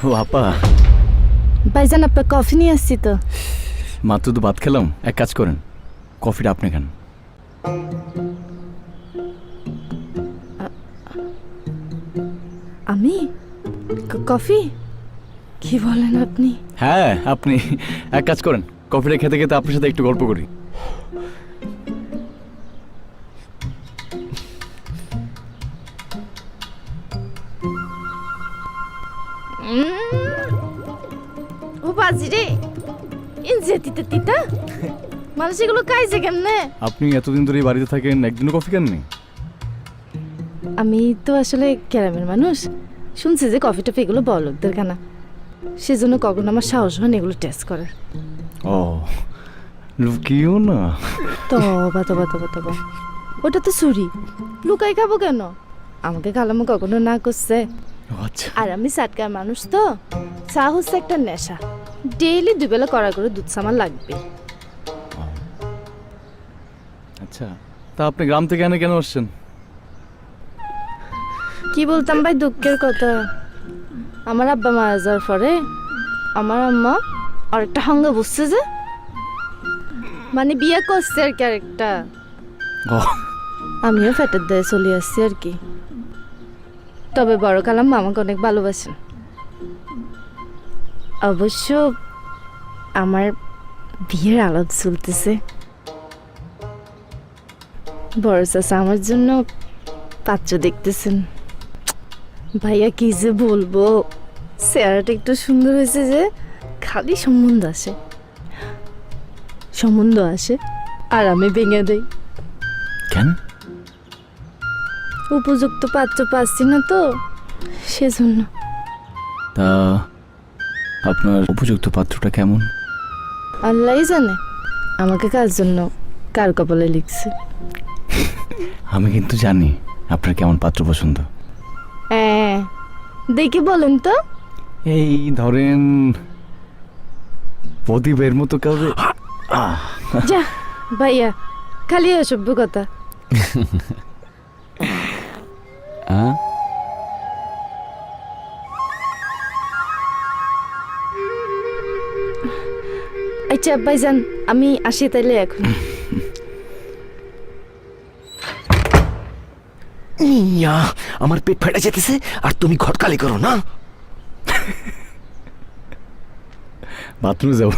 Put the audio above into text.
ও আপা, ভাইজান আপনার কফি নিয়ে আসছি তো। মাত্র তো ভাত খেলাম, এক কাজ করেন, কফিটা আপনি খান। আমি কফি? কি বলেন আপনি? হ্যাঁ আপনি এক কাজ করেন, কফিটা খেতে খেতে আপনার সাথে একটু গল্প করি। ও বাজি রে, ইনজে তিতা তিতা মানুষ এগুলো খাইছে কেমনে? আপনি এতদিন ধরে এই বাড়িতে থাকেন, একদিনও কফি খাননি? আমি তো আসলে গ্রামের মানুষ, শুনছি যে কফি টফি এগুলো বড় লোকদের খানা, সেজন্য কখনো আমার সাহস হয় না এগুলো টেস্ট করার। ও লুকিও না। তবা তবা তবা তবা, ওটা তো চুরি, লুকাই খাবো কেন? আমাকে খালামো কখনো না করছে। ও আচ্ছা, আর আমি সাটকার মানুষ তো, চা হচ্ছে একটা নেশা, ডেইলি দুবেলা করা করে দুধ সামান লাগবে। আচ্ছা তা আপনি গ্রাম থেকে এনে কেন আসছেন? কি বলতাম ভাই, দুঃখের কথা, আমার আব্বা মারা যাওয়ার পরে আমার আম্মা আর একটা হাঙ্গা বসছে যে, মানে বিয়ে করছে আর কি আরেকটা, ও আমিও ফ্যাটের দায়ে চলে আসছি আর কি। তবে বড় কালাম আমাকে অনেক ভালোবাসেন। অবশ্য আমার বিয়ের আলাপ চলতেছে, বড় চাচা আমার জন্য পাত্র দেখতেছেন। ভাইয়া কি যে বলবো, চেহারাটা একটু সুন্দর হয়েছে যে খালি সম্বন্ধ আসে আর আমি ভেঙে দেই। কেন? উপযুক্ত পাত্র পাচ্ছি না তো, সেজন্য। তা আপনার উপযুক্ত পাত্রটা কেমন? আল্লাহই জানে আমাকে কার জন্য কার কপালে লিখছে। আমি কিন্তু জানি আপনার কেমন পাত্র পছন্দ। হ্যাঁ, দেখি বলেন তো। এই ধরেন প্রদীপের মতো কাউকে। যা ভাইয়া, খালি অসভ্য কথা। আচ্ছা ভাইজান, আমি আসি তাইলে এখন। ইয়া, আমার পেট ফেটে যেতেছে আর তুমি ঘটকালি করো না। বাথরুমে যাবো।